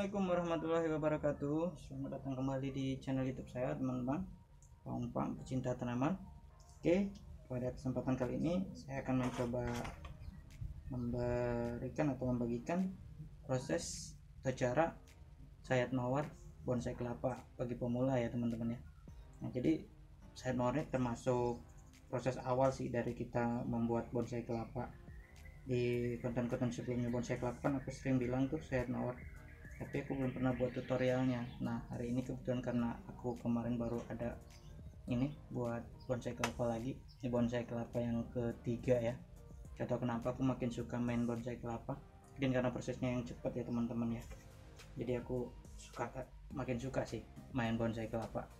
Assalamualaikum warahmatullahi wabarakatuh. Selamat datang kembali di channel YouTube saya, teman-teman. Pang pecinta tanaman. Oke, pada kesempatan kali ini saya akan mencoba memberikan atau membagikan proses atau cara sayat mawar bonsai kelapa bagi pemula ya, teman-teman ya. Nah, jadi sayat mawar ini termasuk proses awal sih dari kita membuat bonsai kelapa. Di konten-konten sebelumnya bonsai kelapa kan aku sering bilang tuh sayat mawar, tapi aku belum pernah buat tutorialnya. Nah, hari ini kebetulan karena aku kemarin baru ada ini buat bonsai kelapa lagi. Ini bonsai kelapa yang ketiga ya. Gak tahu kenapa aku makin suka main bonsai kelapa, mungkin karena prosesnya yang cepat ya, teman-teman ya. Jadi aku makin suka sih main bonsai kelapa.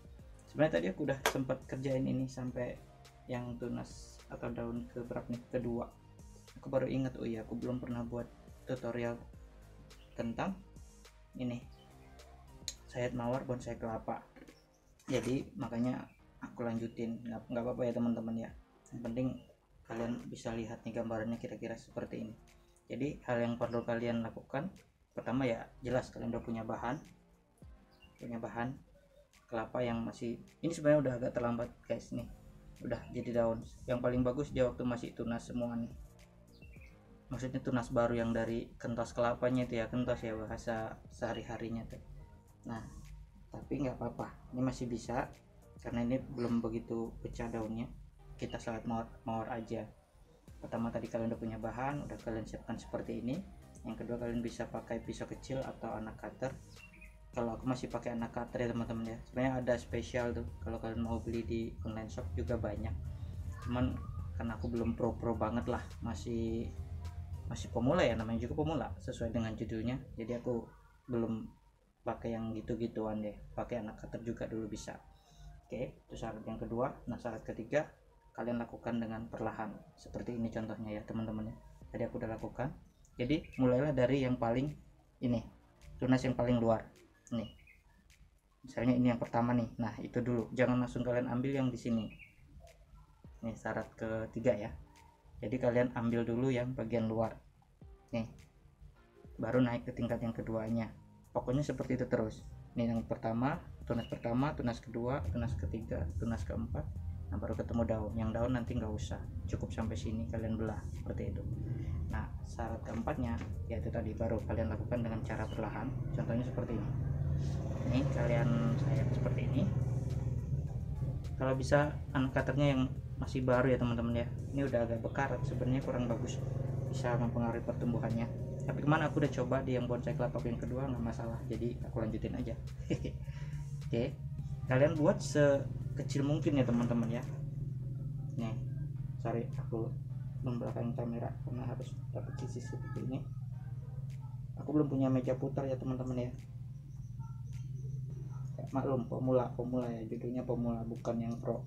Sebenarnya tadi aku udah sempat kerjain ini sampai yang tunas atau daun keberapa nih, kedua. Aku baru ingat, oh iya, aku belum pernah buat tutorial tentang ini sayat mawar bonsai kelapa. Jadi makanya aku lanjutin, nggak apa-apa ya, teman-teman ya. Yang penting kalian bisa lihat nih gambarannya kira-kira seperti ini. Jadi hal yang perlu kalian lakukan pertama ya, jelas kalian udah punya bahan kelapa yang masih, ini sebenarnya udah agak terlambat guys, nih udah jadi daun. Yang paling bagus dia waktu masih tunas semua nih, maksudnya tunas baru yang dari kentos kelapanya itu ya, kentos ya bahasa sehari-harinya tuh. Nah, tapi nggak apa-apa, ini masih bisa karena ini belum begitu pecah daunnya. Kita sayat mawar aja. Pertama tadi kalian udah punya bahan, udah kalian siapkan seperti ini. Yang kedua, kalian bisa pakai pisau kecil atau anak cutter. Kalau aku masih pakai anak cutter ya, teman-teman ya. Sebenarnya ada spesial tuh kalau kalian mau beli di online shop juga banyak, cuman karena aku belum pro banget lah, masih pemula ya, namanya juga pemula sesuai dengan judulnya. Jadi aku belum pakai yang gitu-gituan deh, pakai anak cutter juga dulu bisa. Oke, itu syarat yang kedua. Nah, syarat ketiga, kalian lakukan dengan perlahan seperti ini contohnya ya, teman-teman ya. Tadi aku udah lakukan. Jadi mulailah dari yang paling ini, tunas yang paling luar nih, misalnya ini yang pertama nih. Nah, itu dulu, jangan langsung kalian ambil yang di sini nih, syarat ketiga ya. Jadi kalian ambil dulu yang bagian luar nih, baru naik ke tingkat yang keduanya. Pokoknya seperti itu terus. Ini yang pertama, tunas kedua, tunas ketiga, tunas keempat. Nah, baru ketemu daun. Yang daun nanti nggak usah, cukup sampai sini kalian belah seperti itu. Nah, syarat keempatnya yaitu tadi, baru kalian lakukan dengan cara perlahan. Contohnya seperti ini. Ini kalian sayat seperti ini. Kalau bisa anak cutternya yang masih baru ya, teman-teman ya. Ini udah agak bekarat, sebenarnya kurang bagus, bisa mempengaruhi pertumbuhannya. Tapi kemana aku udah coba di yang bonsai kelapa yang kedua, nggak masalah, jadi aku lanjutin aja. Oke, kalian buat sekecil mungkin ya, teman-teman ya. Nih, sorry aku membelakang kamera karena harus dapat sisi seperti ini. Aku belum punya meja putar ya, teman-teman ya. Maklum, pemula ya, judulnya pemula bukan yang pro.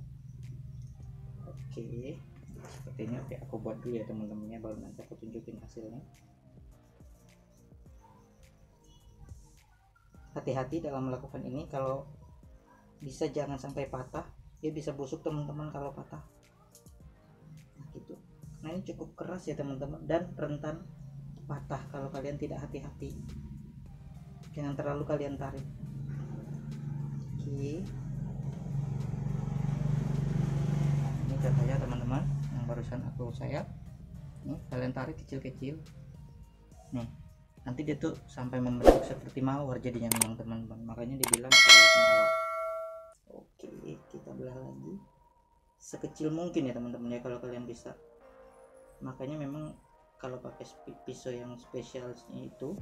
Oke, seperti ini. Oke, aku buat dulu ya, teman-temannya, baru nanti aku tunjukin hasilnya. Hati-hati dalam melakukan ini, kalau bisa jangan sampai patah, dia bisa busuk teman-teman kalau patah. Nah gitu, nah ini cukup keras ya teman-teman, dan rentan patah kalau kalian tidak hati-hati. Jangan terlalu kalian tarik. Oke, ini contohnya teman-teman yang barusan aku sayat. Nih, kalian tarik kecil-kecil nih, nanti dia tuh sampai membentuk seperti mawar jadinya memang, teman-teman. Makanya dibilang sayat mawar. Oke, kita belah lagi sekecil mungkin ya, teman-teman ya, kalau kalian bisa. Makanya memang kalau pakai pisau yang spesialnya itu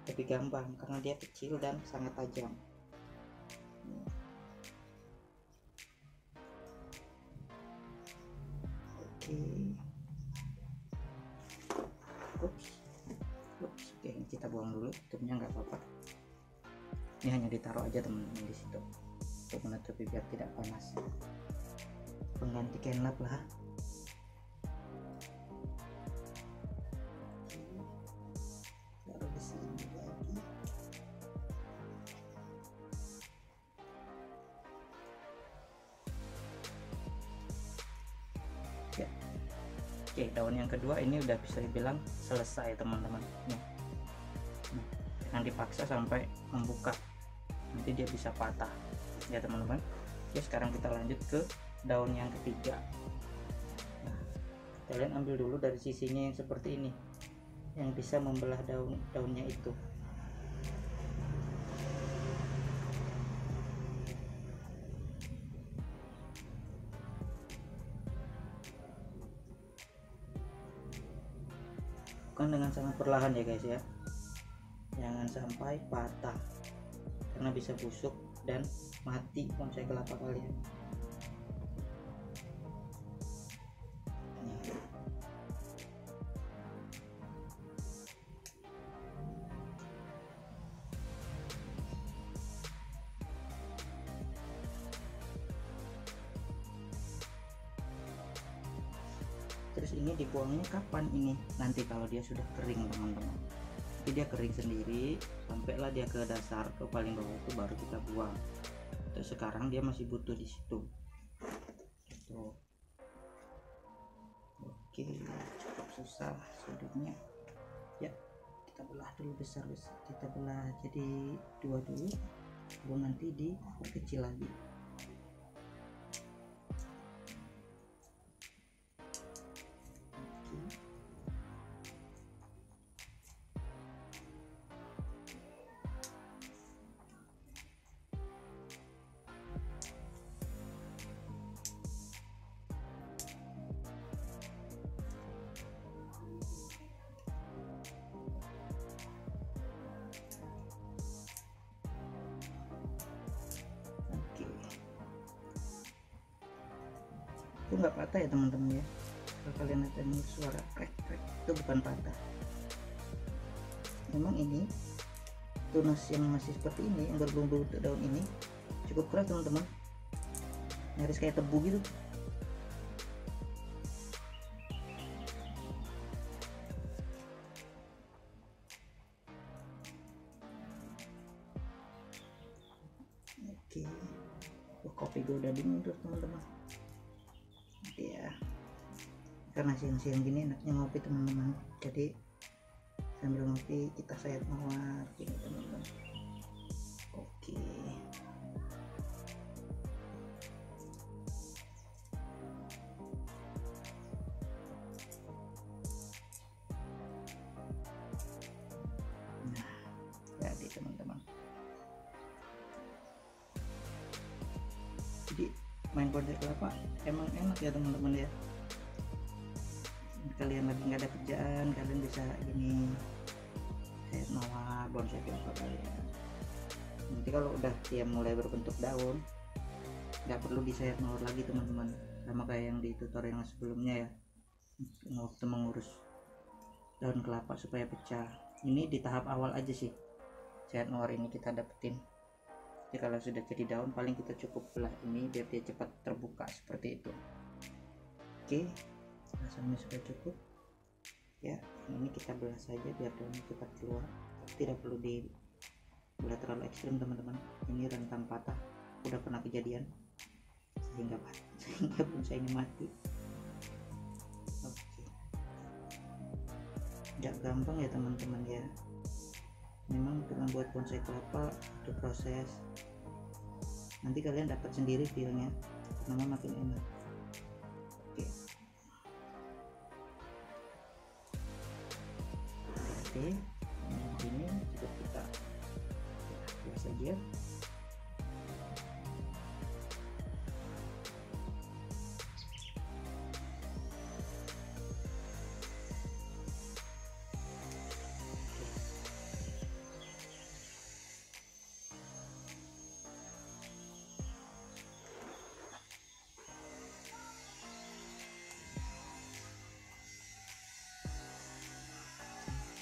lebih gampang karena dia kecil dan sangat tajam. Oke. Oke, kita buang dulu tutupnya, nggak apa-apa. Ini hanya ditaruh aja, teman-teman, di situ untuk menutupi biar tidak panas. Pengganti kenlap lah. Taruh di sini lagi. Ya. Oke, daun yang kedua ini udah bisa dibilang selesai, teman-teman. Nah, jangan dipaksa sampai membuka, nanti dia bisa patah ya teman-teman. Oke, sekarang kita lanjut ke daun yang ketiga. Nah, kalian ambil dulu dari sisinya yang seperti ini, yang bisa membelah daunnya itu. Bukan dengan sangat perlahan ya guys ya, jangan sampai patah karena bisa busuk dan mati bonsai kelapa kalian. Terus ini dibuangnya kapan ini? Nanti kalau dia sudah kering teman-teman. Jadi dia kering sendiri, sampailah dia ke dasar, ke paling bawah itu baru kita buang. Terus sekarang dia masih butuh di situ. Gitu. Oke, cukup susah sudutnya. Ya, kita belah dulu besar-besar. Kita belah jadi 2 dulu, baru nanti diperkecil lagi. Itu nggak patah ya teman-teman ya. Kalau kalian lihat ini suara krek krek, itu bukan patah. Memang ini tunas yang masih seperti ini, yang berbumbu daun ini cukup keras teman-teman, nyaris kayak tebu gitu. Oke, kopi gue udah dingin terus teman-teman ya, karena siang-siang gini enaknya ngopi teman-teman, jadi sambil ngopi kita sayat mawar gini teman-teman. Oke, nah jadi teman-teman, jadi main bonsai kelapa emang enak ya teman-teman ya. Kalian lagi nggak ada kerjaan, kalian bisa gini sayat mawar bonsai kelapa kalian. Nanti kalau udah dia mulai berbentuk daun, nggak perlu disayat mawar lagi teman-teman, sama kayak yang di tutorial yang sebelumnya ya, waktu mengurus daun kelapa supaya pecah. Ini di tahap awal aja sih sayat mawar ini kita dapetin. Jadi kalau sudah jadi daun paling kita cukup belah ini biar dia cepat terbuka seperti itu. Oke, rasanya sudah cukup ya. Ini kita belah saja biar daunnya cepat keluar, tidak perlu dibelah terlalu ekstrim teman-teman. Ini rentan patah, udah pernah kejadian sehingga bonsai ini mati. Oke, tidak gampang ya teman-teman ya. Memang untuk membuat bonsai kelapa itu proses, nanti kalian dapat sendiri feelnya, nama makin enak. Oke, ini cukup kita buat saja.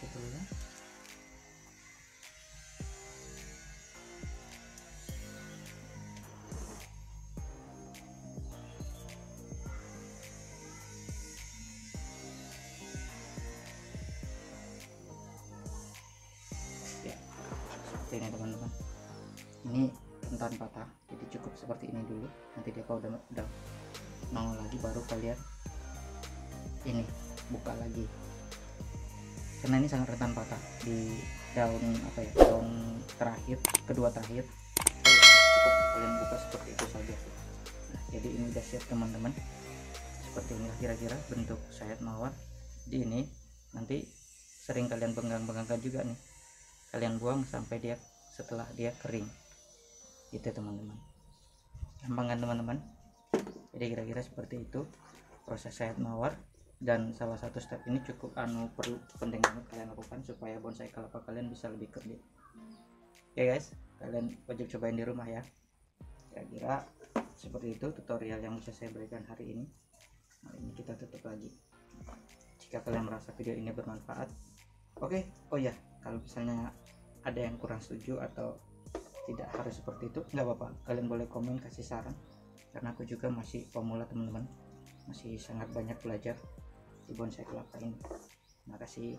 Betul ya. Ya, seperti ini teman-teman. Ini rentan patah, jadi cukup seperti ini dulu. Nanti dia kalau udah nongol lagi baru kalian ini buka lagi, karena ini sangat rentan patah. daun apa ya, daun terakhir, kedua terakhir. Cukup kalian buka seperti itu saja. Nah, jadi ini udah siap teman-teman. Seperti inilah kira-kira bentuk sayat mawar. Di ini nanti sering kalian penggang-penggangkan juga nih, kalian buang sampai dia setelah dia kering gitu teman-teman. Gampang kan teman-teman? Jadi kira-kira seperti itu proses sayat mawar, dan salah satu step ini cukup perlu penting banget kalian lakukan supaya bonsai kelapa kalian bisa lebih kerdil. Oke guys, kalian wajib cobain di rumah ya. Kira-kira seperti itu tutorial yang bisa saya berikan hari ini. Nah, ini kita tutup lagi. Jika kalian merasa video ini bermanfaat, oke. Oh ya, kalau misalnya ada yang kurang setuju atau tidak harus seperti itu, nggak apa-apa, kalian boleh komen kasih saran, karena aku juga masih pemula teman-teman, masih sangat banyak belajar di bonsai kelapa ini. Terima kasih.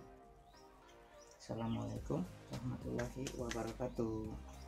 Assalamualaikum warahmatullahi wabarakatuh.